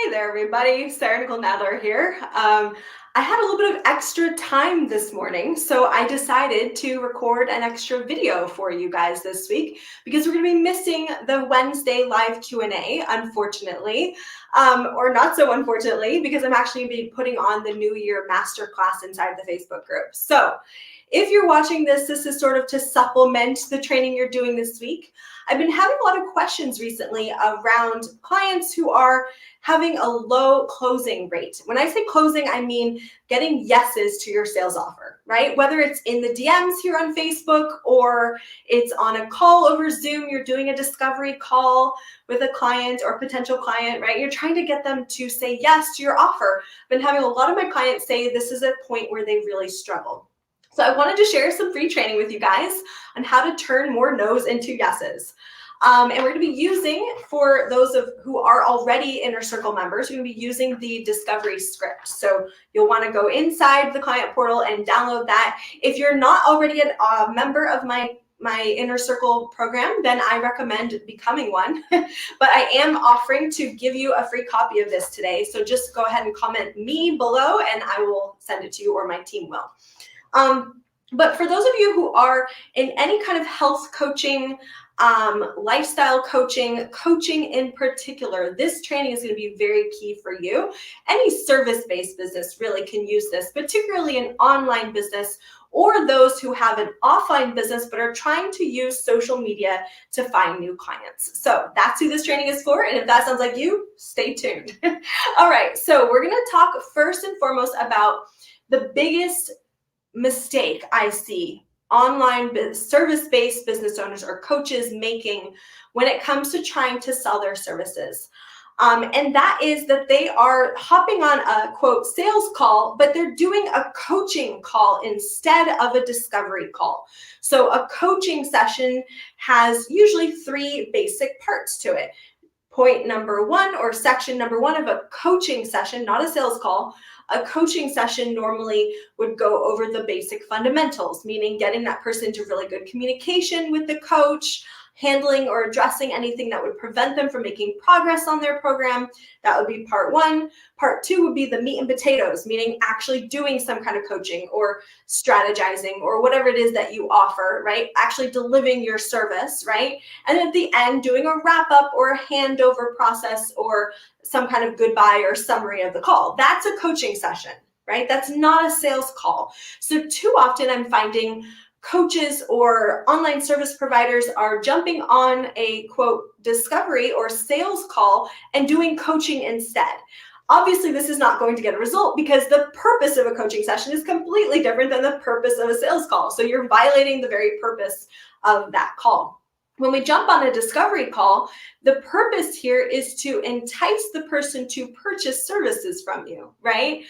Hey there, everybody. Sarah Nicole Nadler here. I had a little bit of extra time this morning, so I decided to record an extra video for you guys this week because we're going to be missing the Wednesday live Q&A, unfortunately, or not so unfortunately, because I'm actually going to be putting on the New Year Masterclass inside the Facebook group. So if you're watching this is sort of to supplement the training you're doing this week. I've been having a lot of questions recently around clients who are having a low closing rate. When I say closing, I mean getting yeses to your sales offer, right? Whether it's in the DMs here on Facebook or it's on a call over Zoom, you're doing a discovery call with a client or potential client, right? You're trying to get them to say yes to your offer. I've been having a lot of my clients say this is a point where they really struggle. So I wanted to share some free training with you guys on how to turn more no's into yeses. And we're going to be using, for those who are already Inner Circle members, we're going to be using the discovery script. So you'll want to go inside the client portal and download that. If you're not already a member of my Inner Circle program, then I recommend becoming one. But I am offering to give you a free copy of this today. So just go ahead and comment me below and I will send it to you, or my team will. But for those of you who are in any kind of health coaching, lifestyle coaching in particular, this training is going to be very key for you. Any service-based business really can use this, particularly an online business or those who have an offline business but are trying to use social media to find new clients. So that's who this training is for. And if that sounds like you, stay tuned. All right, so we're going to talk first and foremost about the biggest mistake I see online service-based business owners or coaches making when it comes to trying to sell their services. And that is that they are hopping on a quote sales call, but they're doing a coaching call instead of a discovery call. So a coaching session has usually 3 basic parts to it. Point number 1, or section number 1 of a coaching session, not a sales call, a coaching session normally would go over the basic fundamentals, meaning getting that person to really good communication with the coach, handling or addressing anything that would prevent them from making progress on their program. That would be part 1. Part 2 would be the meat and potatoes, meaning actually doing some kind of coaching or strategizing or whatever it is that you offer, right? Actually delivering your service, right? And at the end, doing a wrap up or a handover process or some kind of goodbye or summary of the call. That's a coaching session, right? That's not a sales call. So too often I'm finding coaches or online service providers are jumping on a quote discovery or sales call and doing coaching instead. Obviously, this is not going to get a result because the purpose of a coaching session is completely different than the purpose of a sales call. So you're violating the very purpose of that call. When we jump on a discovery call, the purpose here is to entice the person to purchase services from you, right?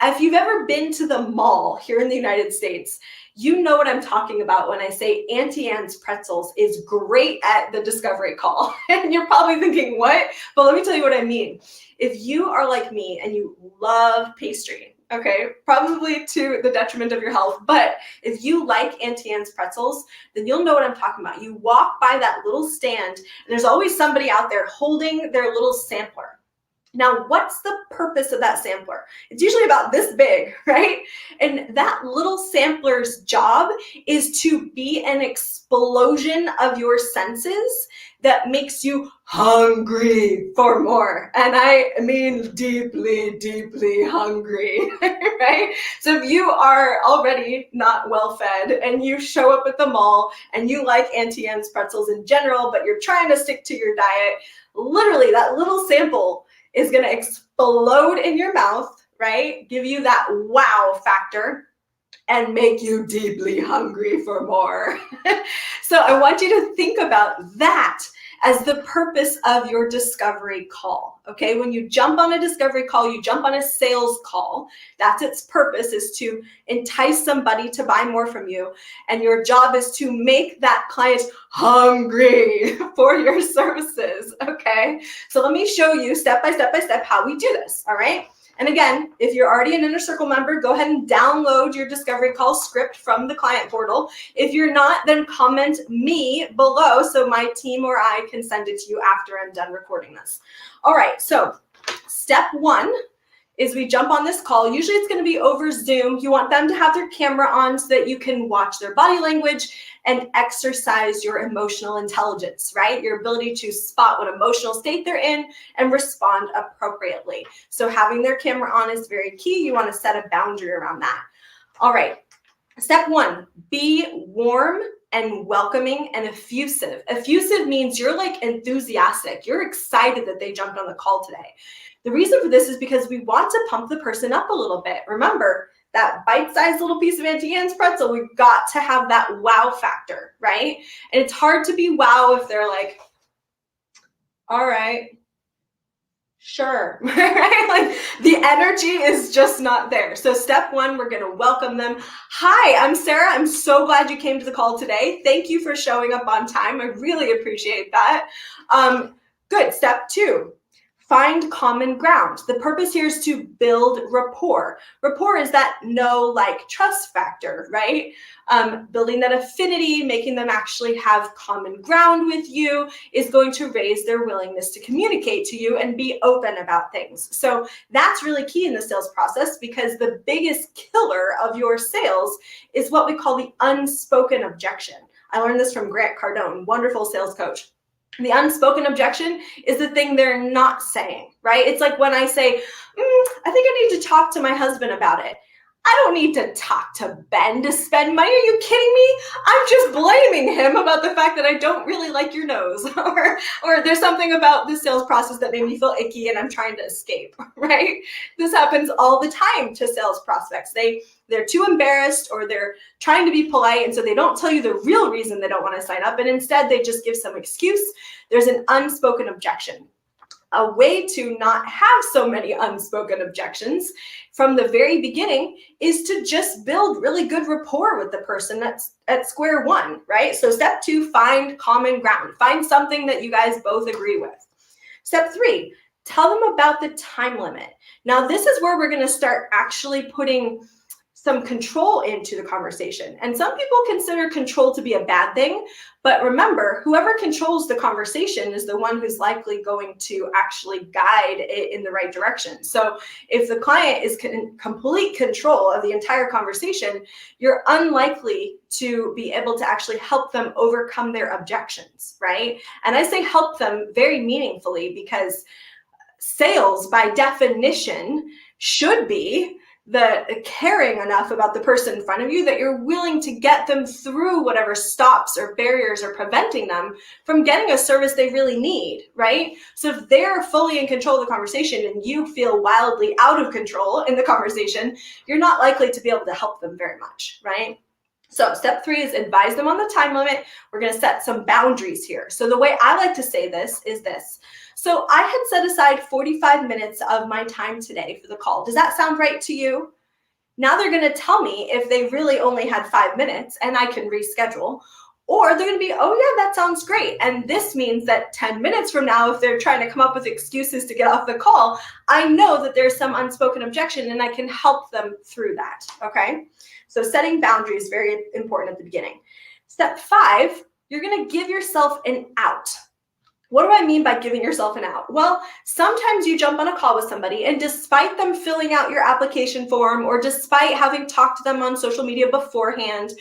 If you've ever been to the mall here in the United States, you know what I'm talking about when I say Auntie Anne's Pretzels is great at the discovery call. And you're probably thinking, what? But let me tell you what I mean. If you are like me and you love pastry, okay, probably to the detriment of your health, but if you like Auntie Anne's Pretzels, then you'll know what I'm talking about. You walk by that little stand, and there's always somebody out there holding their little sampler. Now, what's the purpose of that sampler? It's usually about this big, right? And that little sampler's job is to be an explosion of your senses that makes you hungry for more. And I mean deeply, deeply hungry, right? So if you are already not well fed and you show up at the mall and you like Auntie Anne's Pretzels in general, but you're trying to stick to your diet, literally that little sample is going to explode in your mouth, right? Give you that wow factor and make you deeply hungry for more. So I want you to think about that as the purpose of your discovery call, okay? When you jump on a discovery call, you jump on a sales call. That's its purpose, is to entice somebody to buy more from you. And your job is to make that client hungry for your services, okay? So let me show you step by step how we do this, all right? And again, if you're already an Inner Circle member, go ahead and download your discovery call script from the client portal. If you're not, then comment me below so my team or I can send it to you after I'm done recording this. All right, so Step one is we jump on this call. Usually it's going to be over Zoom. You want them to have their camera on so that you can watch their body language and exercise your emotional intelligence, right? Your ability to spot what emotional state they're in and respond appropriately. So having their camera on is very key. You want to set a boundary around that. All right. Step one, be warm and welcoming and effusive. Effusive means you're like enthusiastic. You're excited that they jumped on the call today. The reason for this is because we want to pump the person up a little bit. Remember, that bite-sized little piece of Auntie Anne's pretzel, we've got to have that wow factor, right? And it's hard to be wow if they're like, all right, sure, right? Like the energy is just not there. So step one, we're going to welcome them. Hi, I'm Sarah. I'm so glad you came to the call today. Thank you for showing up on time. I really appreciate that. Good. Step two, find common ground. The purpose here is to build rapport. Rapport is that know, like, trust factor, right? Building that affinity, making them actually have common ground with you is going to raise their willingness to communicate to you and be open about things. So that's really key in the sales process, because the biggest killer of your sales is what we call the unspoken objection. I learned this from Grant Cardone, wonderful sales coach. The unspoken objection is the thing they're not saying, right? It's like when I say, I think I need to talk to my husband about it. I don't need to talk to Ben to spend money. Are you kidding me? I'm just blaming him about the fact that I don't really like your nose, or there's something about the sales process that made me feel icky and I'm trying to escape, right? This happens all the time to sales prospects. They're too embarrassed, or they're trying to be polite, and so they don't tell you the real reason they don't want to sign up, and instead they just give some excuse. There's an unspoken objection. A way to not have so many unspoken objections from the very beginning is to just build really good rapport with the person at square one, right? So step two, find common ground. Find something that you guys both agree with. Step three, tell them about the time limit. Now, this is where we're going to start actually putting some control into the conversation. And some people consider control to be a bad thing, but remember, whoever controls the conversation is the one who's likely going to actually guide it in the right direction. So if the client is in complete control of the entire conversation, you're unlikely to be able to actually help them overcome their objections, right? And I say help them very meaningfully, because sales by definition should be caring enough about the person in front of you that you're willing to get them through whatever stops or barriers are preventing them from getting a service they really need, right? So if they're fully in control of the conversation and you feel wildly out of control in the conversation, you're not likely to be able to help them very much, right? So step three is advise them on the time limit. We're going to set some boundaries here. So the way I like to say this is this. So I had set aside 45 minutes of my time today for the call. Does that sound right to you? Now they're going to tell me if they really only had 5 minutes and I can reschedule, or they're going to be, oh yeah, that sounds great. And this means that 10 minutes from now, if they're trying to come up with excuses to get off the call, I know that there's some unspoken objection and I can help them through that, okay? So setting boundaries is very important at the beginning. Step five, you're going to give yourself an out. What do I mean by giving yourself an out? Well, sometimes you jump on a call with somebody and despite them filling out your application form, or despite having talked to them on social media beforehand,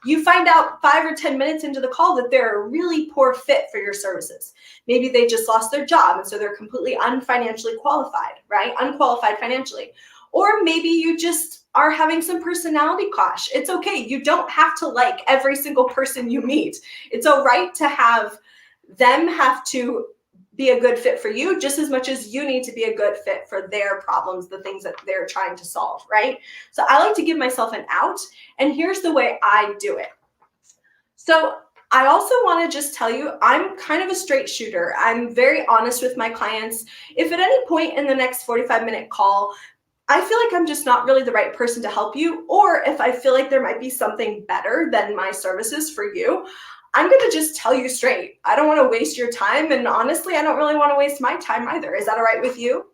you find out 5 or 10 minutes into the call that they're a really poor fit for your services. Maybe they just lost their job and so they're completely unfinancially qualified, right? Unqualified financially. Or maybe you just are having some personality clash. It's okay. You don't have to like every single person you meet. It's all right to have them have to be a good fit for you just as much as you need to be a good fit for their problems, the things that they're trying to solve, right? So I like to give myself an out, and here's the way I do it. So I also want to just tell you, I'm kind of a straight shooter. I'm very honest with my clients. If at any point in the next 45-minute call, I feel like I'm just not really the right person to help you, or if I feel like there might be something better than my services for you, I'm going to just tell you straight. I don't want to waste your time. And honestly, I don't really want to waste my time either. Is that all right with you?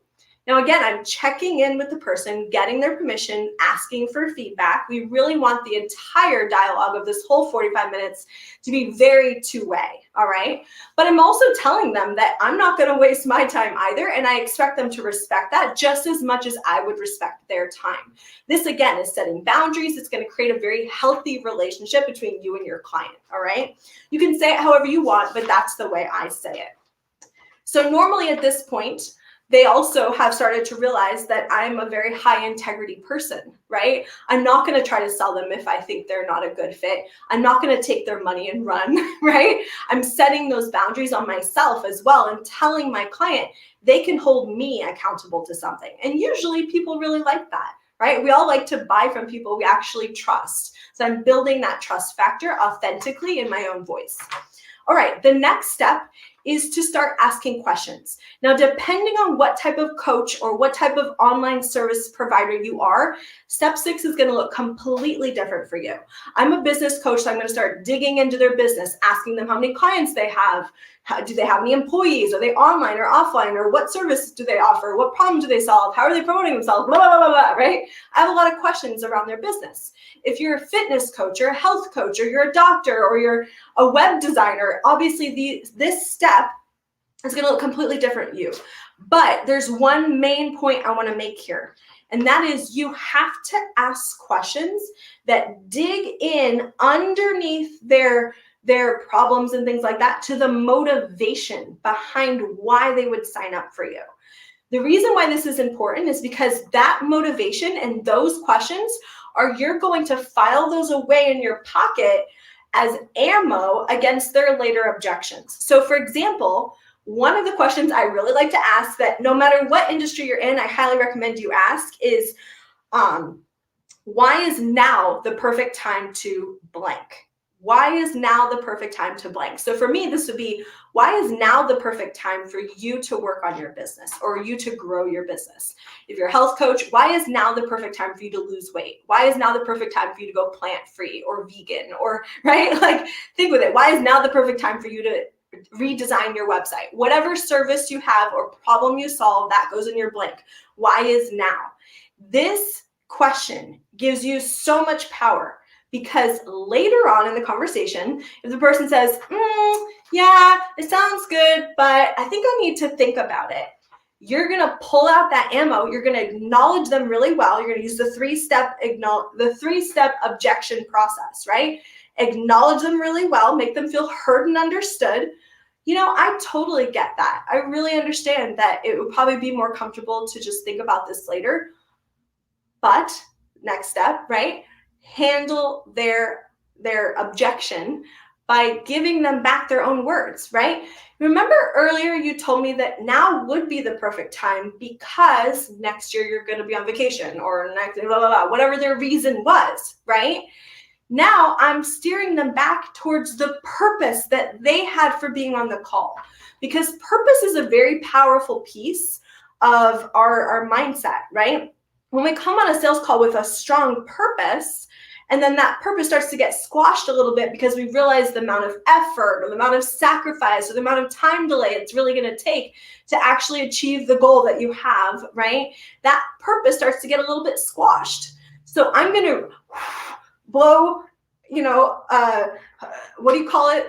Now, again, I'm checking in with the person, getting their permission, asking for feedback. We really want the entire dialogue of this whole 45 minutes to be very two-way, all right? But I'm also telling them that I'm not going to waste my time either, and I expect them to respect that just as much as I would respect their time. This, again, is setting boundaries. It's going to create a very healthy relationship between you and your client, all right? You can say it however you want, but that's the way I say it. So normally at this point, they also have started to realize that I'm a very high integrity person, right? I'm not going to try to sell them if I think they're not a good fit. I'm not going to take their money and run, right? I'm setting those boundaries on myself as well and telling my client they can hold me accountable to something. And usually people really like that, right? We all like to buy from people we actually trust. So I'm building that trust factor authentically in my own voice. All right, the next step is to start asking questions. Now, depending on what type of coach or what type of online service provider you are, step 6 is going to look completely different for you. I'm a business coach, so I'm going to start digging into their business, asking them how many clients they have. Do they have any employees? Are they online or offline? Or what service do they offer? What problem do they solve? How are they promoting themselves? Blah, blah, blah, blah, right? I have a lot of questions around their business. If you're a fitness coach or a health coach or you're a doctor or you're a web designer, obviously this step is going to look completely different to you. But there's one main point I want to make here, and that is you have to ask questions that dig in underneath their problems and things like that to the motivation behind why they would sign up for you. The reason why this is important is because that motivation and those questions you're going to file those away in your pocket as ammo against their later objections. So for example, one of the questions I really like to ask that no matter what industry you're in, I highly recommend you ask is, why is now the perfect time to blank? Why is now the perfect time to blank? So for me, this would be, why is now the perfect time for you to work on your business or you to grow your business? If you're a health coach, why is now the perfect time for you to lose weight? Why is now the perfect time for you to go plant-free or vegan or, right? Like, think with it. Why is now the perfect time for you to redesign your website? Whatever service you have or problem you solve, that goes in your blank. Why is now? This question gives you so much power. Because later on in the conversation, if the person says, yeah, it sounds good, but I think I need to think about it, you're going to pull out that ammo. You're going to acknowledge them really well. You're going to use the three-step objection process, right? Acknowledge them really well, make them feel heard and understood. You know, I totally get that. I really understand that it would probably be more comfortable to just think about this later. But next step, right? Handle their objection by giving them back their own words, right? Remember earlier you told me that now would be the perfect time because next year you're going to be on vacation or next blah, blah, blah, whatever their reason was, right? Now I'm steering them back towards the purpose that they had for being on the call, because purpose is a very powerful piece of our mindset, right? When we come on a sales call with a strong purpose, and then that purpose starts to get squashed a little bit because we realize the amount of effort or the amount of sacrifice or the amount of time delay it's really going to take to actually achieve the goal that you have, right? That purpose starts to get a little bit squashed. So I'm going to blow, what do you call it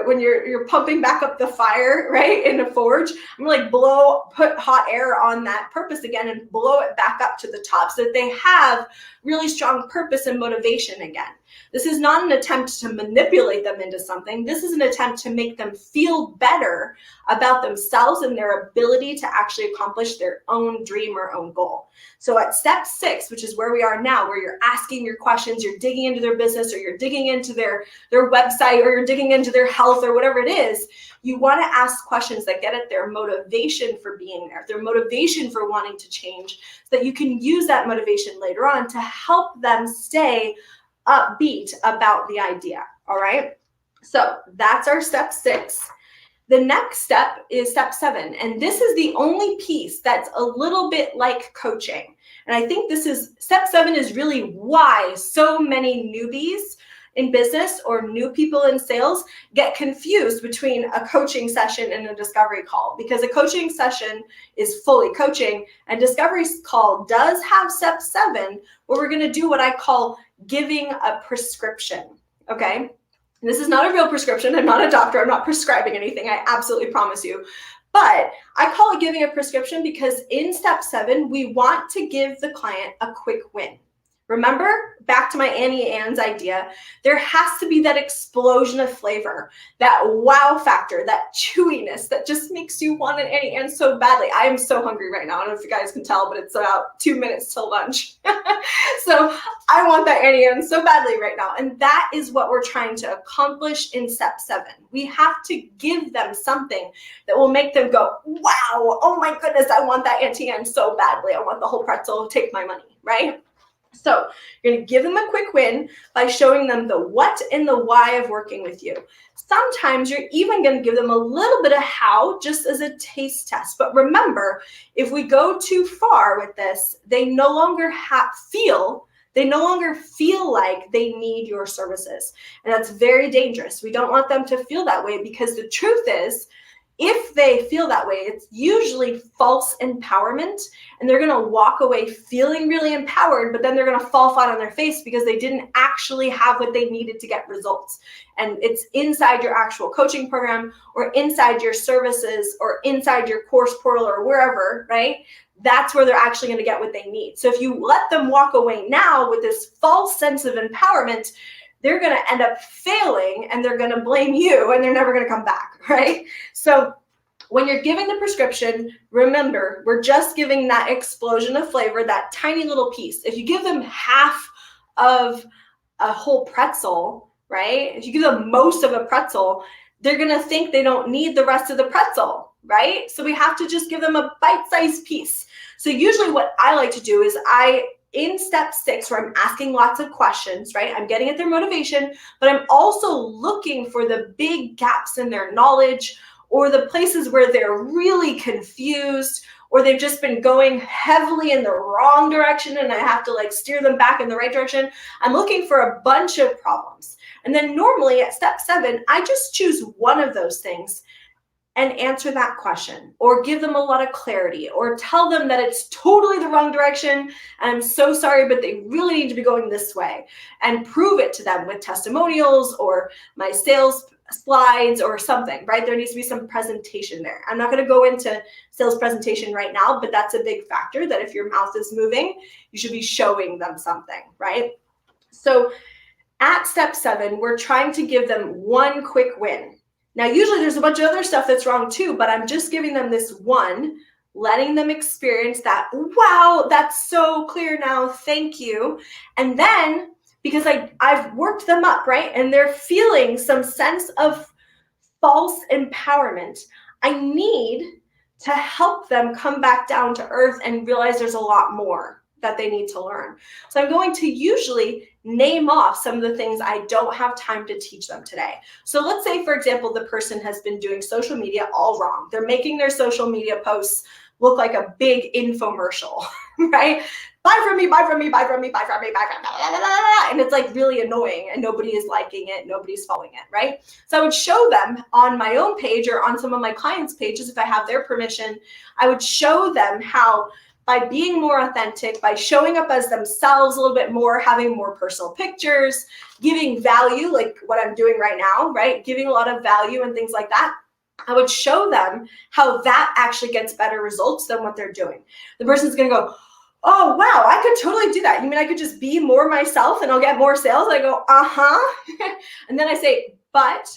when you're pumping back up the fire, right, in a forge? I'm gonna put hot air on that purpose again and blow it back up to the top so that they have really strong purpose and motivation again. This is not an attempt to manipulate them into something. This is an attempt to make them feel better about themselves and their ability to actually accomplish their own dream or own goal. So at step 6, which is where we are now, where you're asking your questions, you're digging into their business or you're digging into their website or you're digging into their health or whatever it is, you want to ask questions that get at their motivation for being there, their motivation for wanting to change, so that you can use that motivation later on to help them stay upbeat about the idea. All right. So that's our step 6. The next step is step 7. And this is the only piece that's a little bit like coaching. And I think step 7 is really why so many newbies in business or new people in sales get confused between a coaching session and a discovery call, because a coaching session is fully coaching and discovery call does have step 7, where we're going to do what I call giving a prescription. Okay. This is not a real prescription. I'm not a doctor. I'm not prescribing anything. I absolutely promise you. But I call it giving a prescription because in step 7, we want to give the client a quick win. Remember, back to my Annie Ann's idea, there has to be that explosion of flavor, that wow factor, that chewiness that just makes you want an Annie Ann so badly. I am so hungry right now. I don't know if you guys can tell, but it's about 2 minutes till lunch. So I want that Annie Ann so badly right now. And that is what we're trying to accomplish in step 7. We have to give them something that will make them go, wow, oh my goodness, I want that Auntie Ann so badly. I want the whole pretzel, take my money, right? So you're going to give them a quick win by showing them the what and the why of working with you. Sometimes you're even going to give them a little bit of how, just as a taste test. But remember, if we go too far with this, they no longer feel like they need your services. And that's very dangerous. We don't want them to feel that way, because the truth is, if they feel that way, it's usually false empowerment, and they're going to walk away feeling really empowered, but then they're going to fall flat on their face because they didn't actually have what they needed to get results. And it's inside your actual coaching program or inside your services or inside your course portal or wherever, right? That's where they're actually going to get what they need. So if you let them walk away now with this false sense of empowerment, they're going to end up failing and they're going to blame you and they're never going to come back, right? So when you're giving the prescription, remember, we're just giving that explosion of flavor, that tiny little piece. If you give them half of a whole pretzel, right? If you give them most of a pretzel, they're going to think they don't need the rest of the pretzel, right? So we have to just give them a bite-sized piece. So usually what I like to do is in step 6, where I'm asking lots of questions, right? I'm getting at their motivation, but I'm also looking for the big gaps in their knowledge or the places where they're really confused or they've just been going heavily in the wrong direction and I have to like steer them back in the right direction. I'm looking for a bunch of problems. And then normally at step 7, I just choose one of those things and answer that question, or give them a lot of clarity, or tell them that it's totally the wrong direction and I'm so sorry, but they really need to be going this way, and prove it to them with testimonials or my sales slides or something, right? There needs to be some presentation there. I'm not going to go into sales presentation right now, but that's a big factor, that if your mouth is moving, you should be showing them something, right? So at step 7, we're trying to give them one quick win. Now, usually there's a bunch of other stuff that's wrong too, but I'm just giving them this one, letting them experience that, wow, that's so clear now, thank you. And then, because I've worked them up, right? And they're feeling some sense of false empowerment, I need to help them come back down to earth and realize there's a lot more that they need to learn. So I'm going to usually name off some of the things I don't have time to teach them today. So let's say, for example, the person has been doing social media all wrong. They're making their social media posts look like a big infomercial, right? Buy from me, buy from me, buy from me, buy from me, buy from me, blah, blah, blah, blah. And it's like really annoying and nobody is liking it, nobody's following it, right? So I would show them on my own page or on some of my clients' pages, if I have their permission, I would show them how by being more authentic, by showing up as themselves a little bit more, having more personal pictures, giving value, like what I'm doing right now, right? Giving a lot of value and things like that. I would show them how that actually gets better results than what they're doing. The person's going to go, oh, wow, I could totally do that. You mean I could just be more myself and I'll get more sales? I go, uh-huh. And then I say, but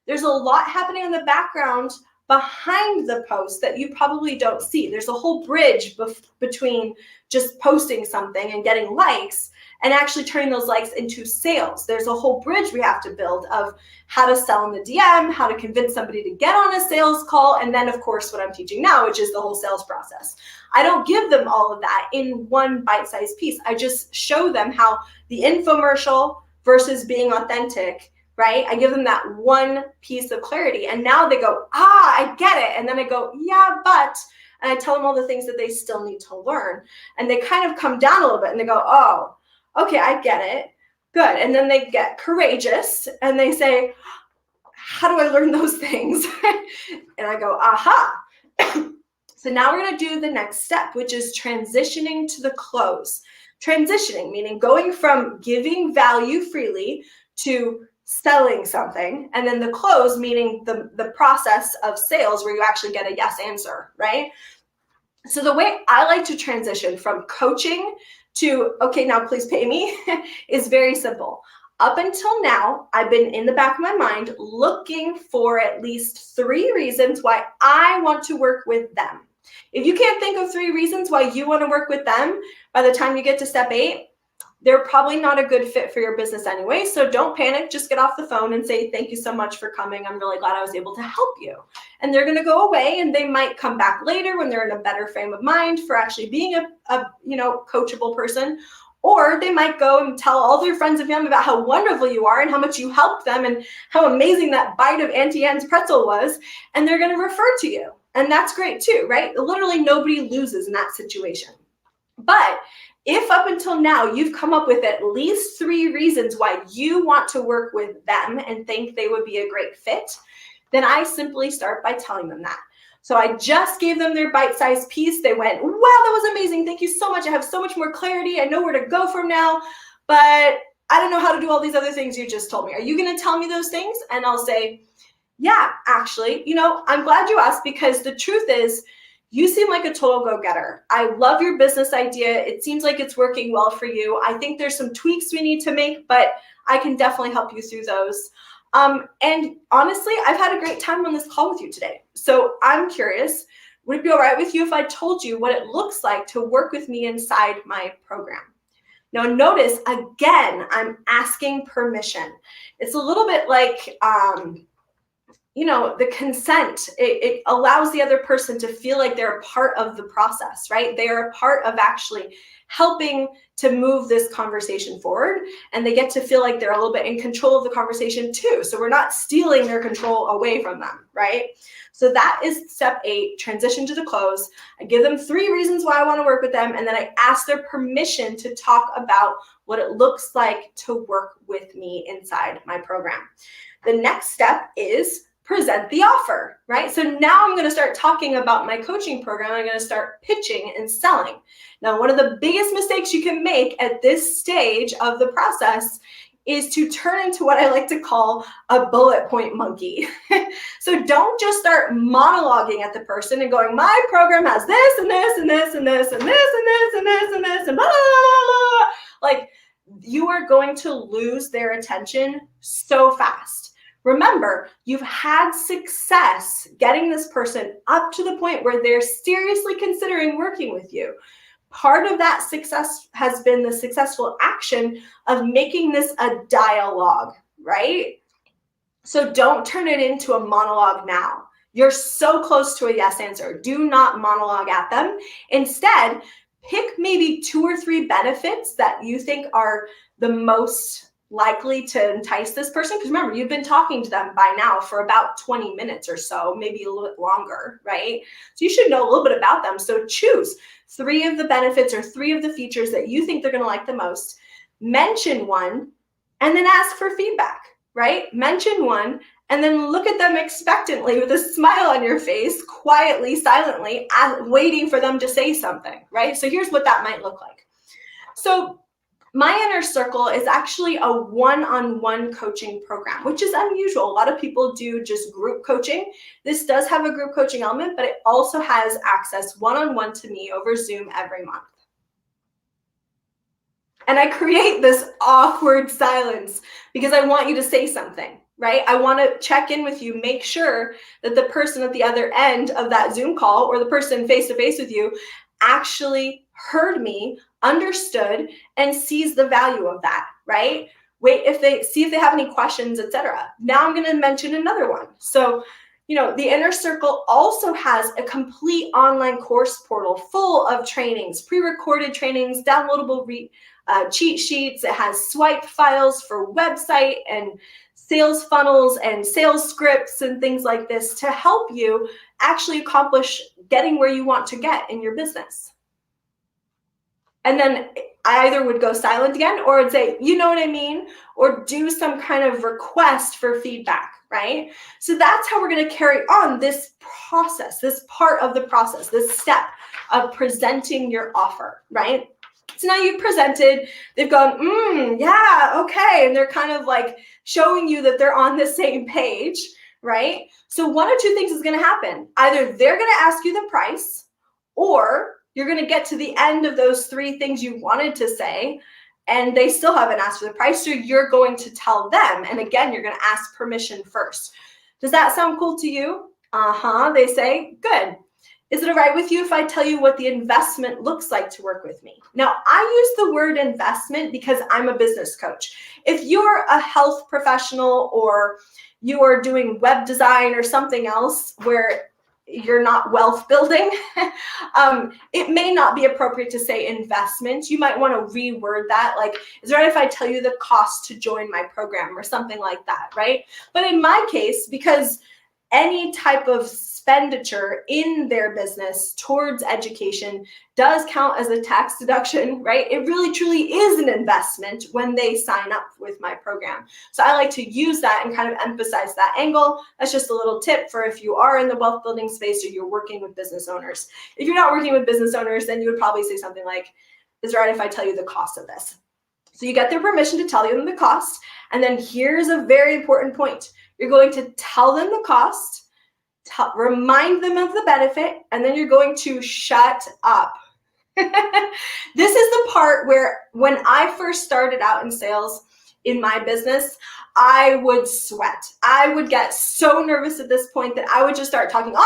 there's a lot happening in the background behind the post that you probably don't see. There's a whole bridge between just posting something and getting likes and actually turning those likes into sales. There's a whole bridge we have to build of how to sell in the DM, how to convince somebody to get on a sales call, and then of course what I'm teaching now, which is the whole sales process. I don't give them all of that in one bite-sized piece. I just show them how the infomercial versus being authentic, right? I give them that one piece of clarity and now they go, I get it. And then I go, yeah, but, and I tell them all the things that they still need to learn. And they kind of come down a little bit and they go, oh, okay, I get it. Good. And then they get courageous and they say, how do I learn those things? And I go, aha. So now we're going to do the next step, which is transitioning to the close. Transitioning, meaning going from giving value freely to selling something. And then the close, meaning the process of sales where you actually get a yes answer, right? So the way I like to transition from coaching to, okay, now please pay me, is very simple. Up until now, I've been in the back of my mind looking for at least 3 reasons why I want to work with them. If you can't think of 3 reasons why you want to work with them by the time you get to step 8, they're probably not a good fit for your business anyway. So don't panic. Just get off the phone and say, thank you so much for coming. I'm really glad I was able to help you. And they're going to go away and they might come back later when they're in a better frame of mind for actually being a coachable person. Or they might go and tell all their friends and family about how wonderful you are and how much you helped them and how amazing that bite of Auntie Anne's pretzel was. And they're going to refer to you. And that's great too, right? Literally nobody loses in that situation. But if up until now you've come up with at least 3 reasons why you want to work with them and think they would be a great fit, then I simply start by telling them that. So I just gave them their bite-sized piece. They went, wow, that was amazing. Thank you so much. I have so much more clarity. I know where to go from now, but I don't know how to do all these other things you just told me. Are you going to tell me those things? And I'll say, yeah, actually, I'm glad you asked, because the truth is, you seem like a total go-getter. I love your business idea. It seems like it's working well for you. I think there's some tweaks we need to make, but I can definitely help you through those. And honestly, I've had a great time on this call with you today. So I'm curious, would it be all right with you if I told you what it looks like to work with me inside my program? Now notice, again, I'm asking permission. It's a little bit like, the consent, it allows the other person to feel like they're a part of the process, right? They are a part of actually helping to move this conversation forward, and they get to feel like they're a little bit in control of the conversation too. So we're not stealing their control away from them, right? So that is step 8, transition to the close. I give them 3 reasons why I want to work with them, and then I ask their permission to talk about what it looks like to work with me inside my program. The next step is present the offer, right? So now I'm going to start talking about my coaching program. I'm going to start pitching and selling. Now, one of the biggest mistakes you can make at this stage of the process is to turn into what I like to call a bullet point monkey. So don't just start monologuing at the person and going, my program has this and this and this and this and this and this and this and this and blah, blah, blah, blah. Like, you are going to lose their attention so fast. Remember, you've had success getting this person up to the point where they're seriously considering working with you. Part of that success has been the successful action of making this a dialogue, right? So don't turn it into a monologue now. You're so close to a yes answer. Do not monologue at them. Instead, pick maybe 2 or 3 benefits that you think are the most likely to entice this person. Because remember, you've been talking to them by now for about 20 minutes or so, maybe a little bit longer, right? So you should know a little bit about them. So choose 3 of the benefits or 3 of the features that you think they're going to like the most. Mention one and then ask for feedback, right? Mention one and then look at them expectantly with a smile on your face, quietly, silently, waiting for them to say something, right? So here's what that might look like. So my inner circle is actually a one-on-one coaching program, which is unusual. A lot of people do just group coaching. This does have a group coaching element, but it also has access one-on-one to me over Zoom every month. And I create this awkward silence because I want you to say something, right? I want to check in with you, make sure that the person at the other end of that Zoom call or the person face-to-face with you actually heard me, understood, and sees the value of that, right? Wait, see if they have any questions, etc. Now I'm going to mention another one. So, the Inner Circle also has a complete online course portal full of trainings, pre-recorded trainings, downloadable cheat sheets. It has swipe files for website and sales funnels and sales scripts and things like this to help you actually accomplish getting where you want to get in your business. And then I either would go silent again or would say, you know what I mean? Or do some kind of request for feedback, right? So that's how we're going to carry on this process, this part of the process, this step of presenting your offer, right? So now you've presented, they've gone, yeah, okay. And they're kind of like showing you that they're on the same page, right? So one or two things is going to happen. Either they're going to ask you the price, or you're going to get to the end of those three things you wanted to say, and they still haven't asked for the price, so you're going to tell them. And again, you're going to ask permission first. Does that sound cool to you? They say, good. Is it all right with you if I tell you what the investment looks like to work with me? Now, I use the word investment because I'm a business coach. If you're a health professional or you are doing web design or something else where you're not wealth building, it may not be appropriate to say investment. You might want to reword that, like, is it right if I tell you the cost to join my program or something like that, right? But in my case, because any type of expenditure in their business towards education does count as a tax deduction, right? It really truly is an investment when they sign up with my program. So I like to use that and kind of emphasize that angle. That's just a little tip for if you are in the wealth building space or you're working with business owners. If you're not working with business owners, then you would probably say something like, is it right if I tell you the cost of this? So you get their permission to tell them the cost. And then here's a very important point. You're going to tell them the cost, remind them of the benefit, and then you're going to shut up. This is the part where when I first started out in sales in my business, I would sweat. I would get so nervous at this point that I would just start talking, and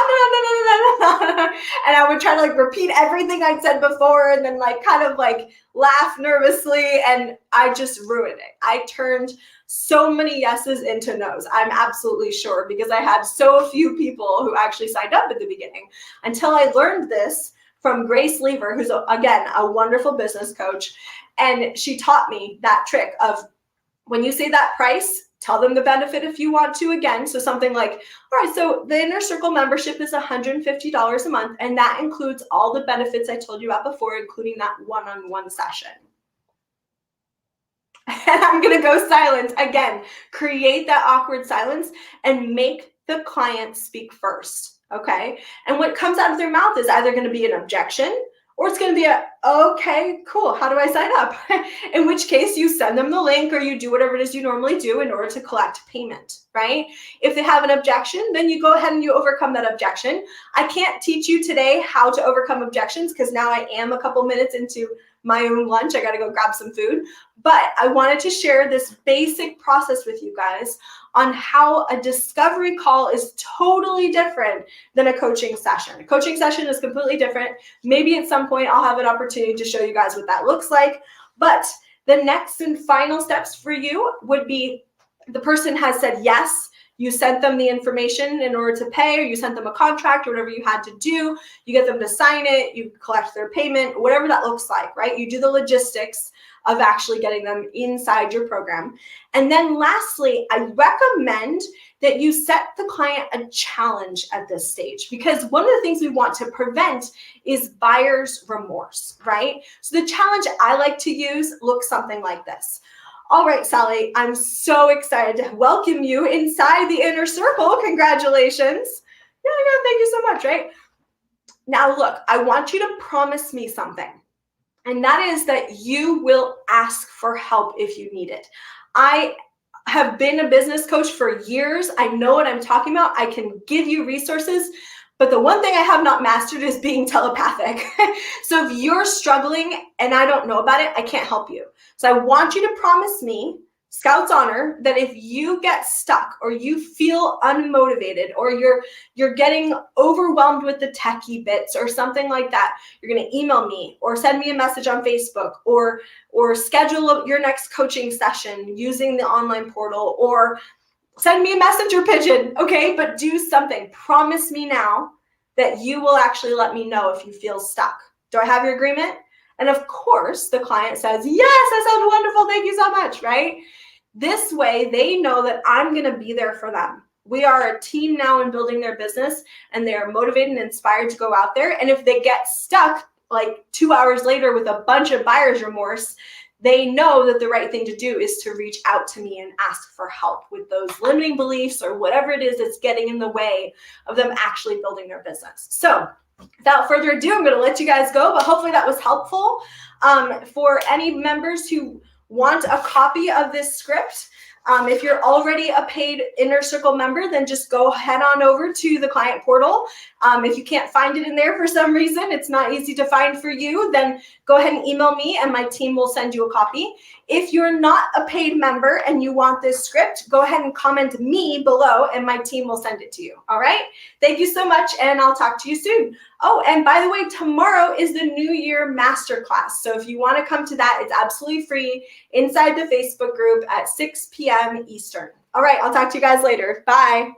I would try to like repeat everything I'd said before and then like kind of like laugh nervously, and I just ruined it. I turned so many yeses into nos, I'm absolutely sure, because I had so few people who actually signed up at the beginning until I learned this from Grace Lever, who's, again, a wonderful business coach. And she taught me that trick of when you say that price, tell them the benefit if you want to again. So something like, all right, so the Inner Circle membership is $150 a month, and that includes all the benefits I told you about before, including that one-on-one session. And I'm going to go silent again. Create that awkward silence and make the client speak first, okay? And what comes out of their mouth is either going to be an objection or it's going to be a, okay, cool, how do I sign up? In which case you send them the link or you do whatever it is you normally do in order to collect payment, right? If they have an objection, then you go ahead and you overcome that objection. I can't teach you today how to overcome objections because now I am a couple minutes into my own lunch. I got to go grab some food. But I wanted to share this basic process with you guys on how a discovery call is totally different than a coaching session. A coaching session is completely different. Maybe at some point I'll have an opportunity to show you guys what that looks like. But the next and final steps for you would be the person has said yes. You sent them the information in order to pay, or you sent them a contract or whatever you had to do. You get them to sign it, you collect their payment, whatever that looks like, right? You do the logistics of actually getting them inside your program. And then lastly, I recommend that you set the client a challenge at this stage, because one of the things we want to prevent is buyer's remorse, right? So the challenge I like to use looks something like this. All right, Sally, I'm so excited to welcome you inside the Inner Circle. Congratulations. Yeah, thank you so much, right? Now, look, I want you to promise me something, and that is that you will ask for help if you need it. I have been a business coach for years. I know what I'm talking about. I can give you resources, but the one thing I have not mastered is being telepathic. So if you're struggling and I don't know about it, I can't help you. So I want you to promise me, Scout's honor, that if you get stuck or you feel unmotivated or you're getting overwhelmed with the techie bits or something like that, you're going to email me or send me a message on Facebook or schedule your next coaching session using the online portal or send me a messenger pigeon, okay? But do something. Promise me now that you will actually let me know if you feel stuck. Do I have your agreement? And of course, the client says, yes, that sounds wonderful. Thank you so much, right? This way, they know that I'm going to be there for them. We are a team now in building their business, and they are motivated and inspired to go out there. And if they get stuck, like 2 hours later with a bunch of buyer's remorse, they know that the right thing to do is to reach out to me and ask for help with those limiting beliefs or whatever it is that's getting in the way of them actually building their business. So without further ado, I'm going to let you guys go, but hopefully that was helpful. For any members who want a copy of this script, if you're already a paid Inner Circle member, then just go head on over to the client portal. If you can't find it in there for some reason, it's not easy to find for you, then go ahead and email me and my team will send you a copy. If you're not a paid member and you want this script, go ahead and comment me below and my team will send it to you. All right? Thank you so much and I'll talk to you soon. Oh, and by the way, tomorrow is the New Year Masterclass. So if you want to come to that, it's absolutely free inside the Facebook group at 6 p.m. Eastern. All right, I'll talk to you guys later. Bye.